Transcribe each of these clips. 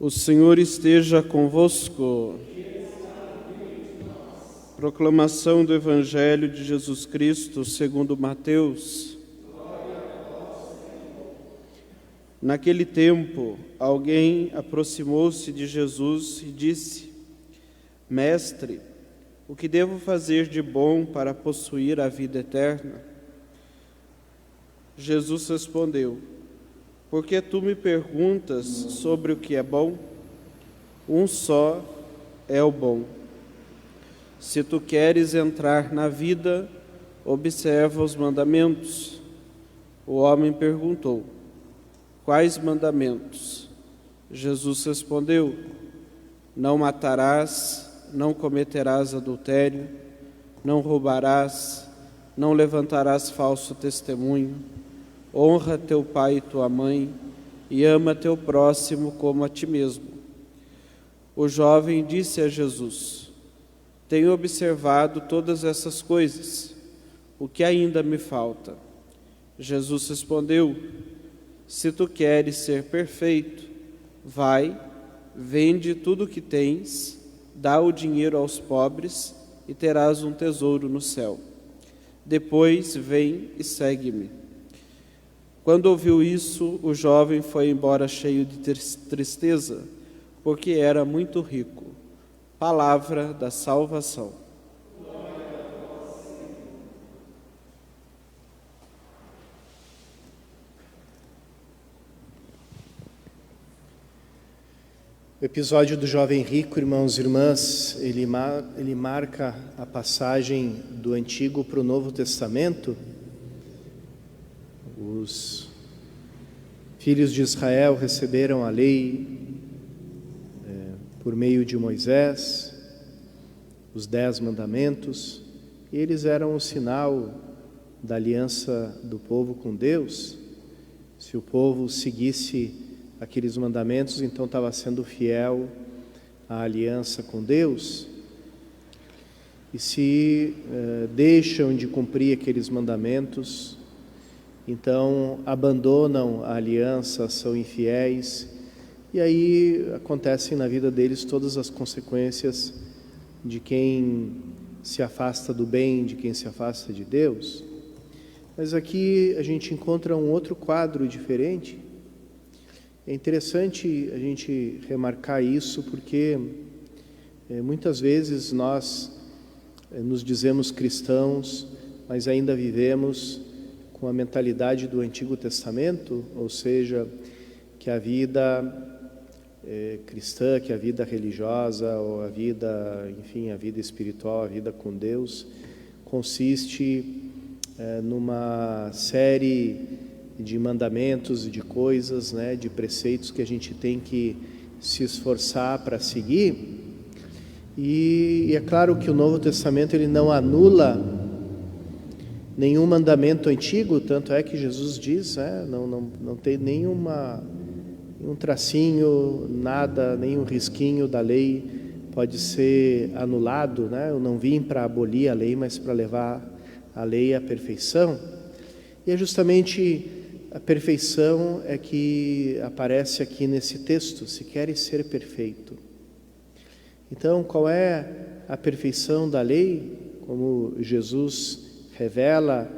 O Senhor esteja convosco. Proclamação do Evangelho de Jesus Cristo segundo Mateus. Naquele tempo, alguém aproximou-se de Jesus e disse: Mestre, o que devo fazer de bom para possuir a vida eterna? Jesus respondeu: Por que tu me perguntas sobre o que é bom? Um só é o bom. Se tu queres entrar na vida, observa os mandamentos. O homem perguntou: Quais mandamentos? Jesus respondeu: Não matarás, não cometerás adultério, não roubarás, não levantarás falso testemunho, honra teu pai e tua mãe, e ama teu próximo como a ti mesmo. O jovem disse a Jesus: Tenho observado todas essas coisas. O que ainda me falta? Jesus respondeu: Se tu queres ser perfeito, vai, vende tudo o que tens, dá o dinheiro aos pobres e terás um tesouro no céu. Depois vem e segue-me. Quando ouviu isso, o jovem foi embora cheio de tristeza, porque era muito rico. Palavra da salvação. O episódio do jovem rico, irmãos e irmãs, ele marca a passagem do Antigo para o Novo Testamento. Os filhos de Israel receberam a lei por meio de Moisés, os 10 mandamentos, e eles eram o sinal da aliança do povo com Deus. Se o povo seguisse aqueles mandamentos, então estava sendo fiel à aliança com Deus. E se deixam de cumprir aqueles mandamentos, então abandonam a aliança, são infiéis, e aí acontecem na vida deles todas as consequências de quem se afasta do bem, de quem se afasta de Deus. Mas aqui a gente encontra um outro quadro diferente. É interessante a gente remarcar isso, porque muitas vezes nós nos dizemos cristãos, mas ainda vivemos com a mentalidade do Antigo Testamento, ou seja, que a vida cristã, que a vida religiosa, ou a vida, enfim, a vida espiritual, a vida com Deus, consiste numa série de mandamentos, de coisas, né, de preceitos que a gente tem que se esforçar para seguir. E é claro que o Novo Testamento ele não anula nenhum mandamento antigo, tanto é que Jesus diz, não tem nenhum tracinho, nada, nenhum risquinho da lei pode ser anulado, né? Eu não vim para abolir a lei, mas para levar a lei à perfeição. E é justamente a perfeição é que aparece aqui nesse texto: se queres ser perfeito. Então, qual é a perfeição da lei? Como Jesus revela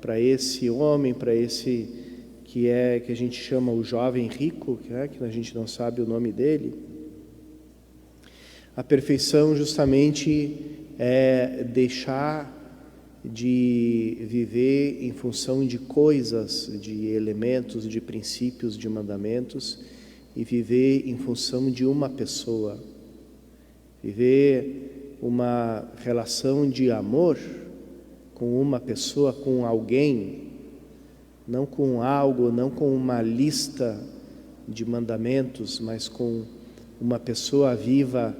para esse homem, para esse que a gente chama o jovem rico, que a gente não sabe o nome dele. A perfeição justamente é deixar de viver em função de coisas, de elementos, de princípios, de mandamentos, e viver em função de uma pessoa. Viver uma relação de amor com uma pessoa, com alguém, não com algo, não com uma lista de mandamentos, mas com uma pessoa viva,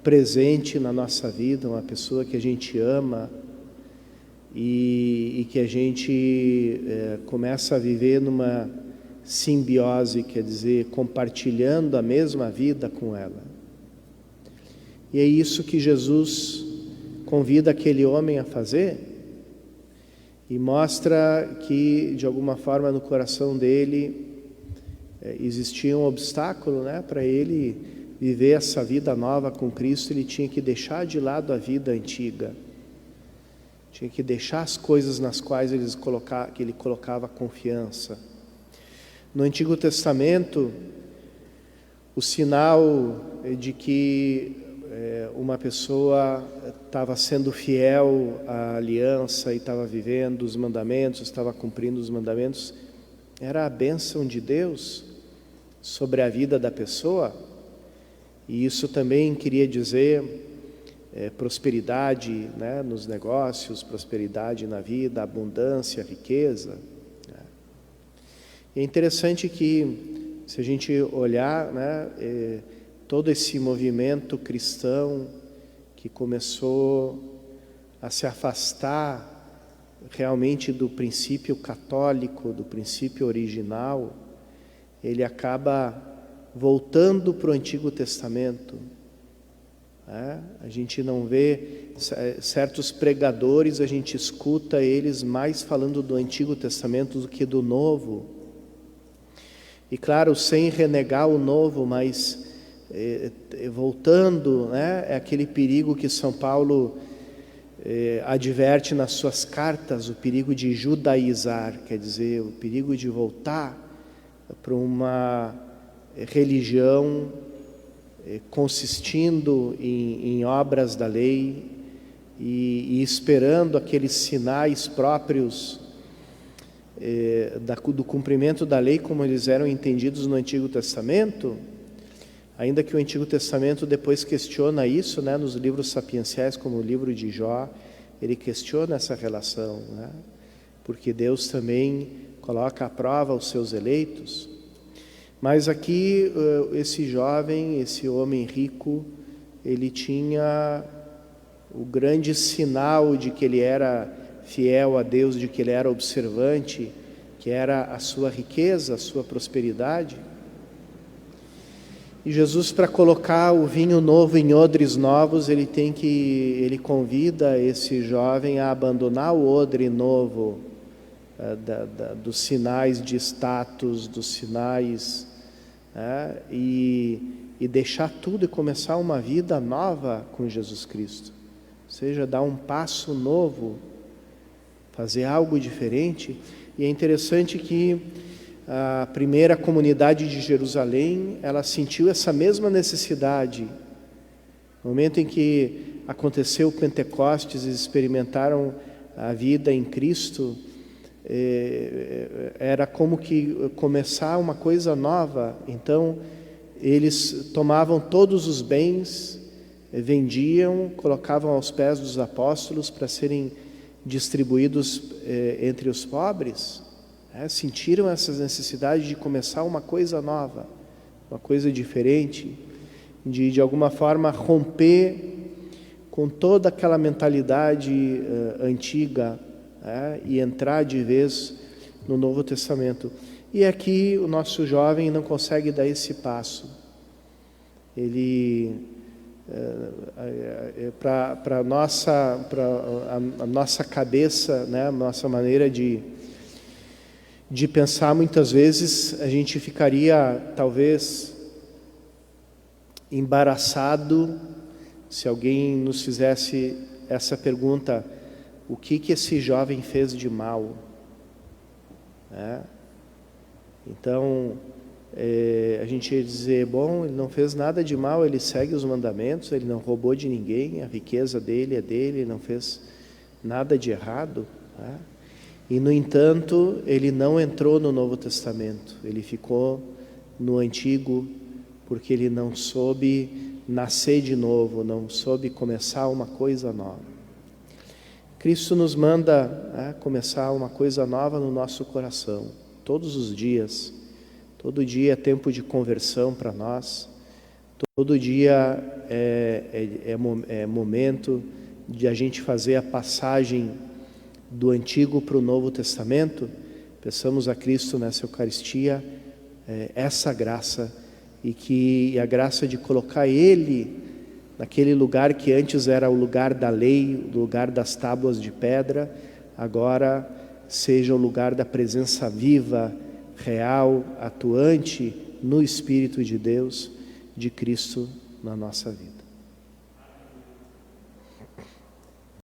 presente na nossa vida, uma pessoa que a gente ama e que a gente começa a viver numa simbiose, quer dizer, compartilhando a mesma vida com ela. E é isso que Jesus convida aquele homem a fazer, e mostra que, de alguma forma, no coração dele existia um obstáculo, né, para ele viver essa vida nova com Cristo. Ele tinha que deixar de lado a vida antiga, tinha que deixar as coisas nas quais ele colocava confiança. No Antigo Testamento, o sinal de que uma pessoa estava sendo fiel à aliança e estava vivendo os mandamentos, estava cumprindo os mandamentos, era a bênção de Deus sobre a vida da pessoa. E isso também queria dizer prosperidade, né, nos negócios, prosperidade na vida, abundância, riqueza. E é interessante que, se a gente olhar, né, todo esse movimento cristão que começou a se afastar realmente do princípio católico, do princípio original, ele acaba voltando para o Antigo Testamento. A gente não vê certos pregadores, a gente escuta eles mais falando do Antigo Testamento do que do Novo. E claro, sem renegar o Novo, mas voltando, né, é aquele perigo que São Paulo adverte nas suas cartas, o perigo de judaizar, quer dizer, o perigo de voltar para uma religião consistindo em obras da lei e esperando aqueles sinais próprios do cumprimento da lei como eles eram entendidos no Antigo Testamento, ainda que o Antigo Testamento depois questiona isso, né, nos livros sapienciais, como o livro de Jó, ele questiona essa relação, né, porque Deus também coloca à prova os seus eleitos. Mas aqui esse jovem, esse homem rico, ele tinha o grande sinal de que ele era fiel a Deus, de que ele era observante, que era a sua riqueza, a sua prosperidade. E Jesus, para colocar o vinho novo em odres novos, ele convida esse jovem a abandonar o odre novo, dos sinais de status, dos sinais, e deixar tudo e começar uma vida nova com Jesus Cristo. Ou seja, dar um passo novo, fazer algo diferente. E é interessante que a primeira comunidade de Jerusalém, ela sentiu essa mesma necessidade. No momento em que aconteceu o Pentecostes, eles experimentaram a vida em Cristo, era como que começar uma coisa nova. Então, eles tomavam todos os bens, vendiam, colocavam aos pés dos apóstolos para serem distribuídos entre os pobres. Sentiram essa necessidade de começar uma coisa nova, uma coisa diferente, de alguma forma romper com toda aquela mentalidade antiga, e entrar de vez no Novo Testamento. E aqui o nosso jovem não consegue dar esse passo. Ele, para a nossa cabeça, né, a nossa maneira de pensar, muitas vezes a gente ficaria talvez embaraçado se alguém nos fizesse essa pergunta: o que esse jovem fez de mal? Então, a gente ia dizer, bom, ele não fez nada de mal, ele segue os mandamentos, ele não roubou de ninguém, a riqueza dele é dele, ele não fez nada de errado. E, no entanto, ele não entrou no Novo Testamento, ele ficou no Antigo, porque ele não soube nascer de novo, não soube começar uma coisa nova. Cristo nos manda começar uma coisa nova no nosso coração, todos os dias. Todo dia é tempo de conversão para nós, todo dia é momento de a gente fazer a passagem do Antigo para o Novo Testamento. Peçamos a Cristo nessa Eucaristia essa graça, e a graça de colocar Ele naquele lugar que antes era o lugar da lei, o lugar das tábuas de pedra, agora seja o lugar da presença viva real, atuante no Espírito de Deus, de Cristo na nossa vida.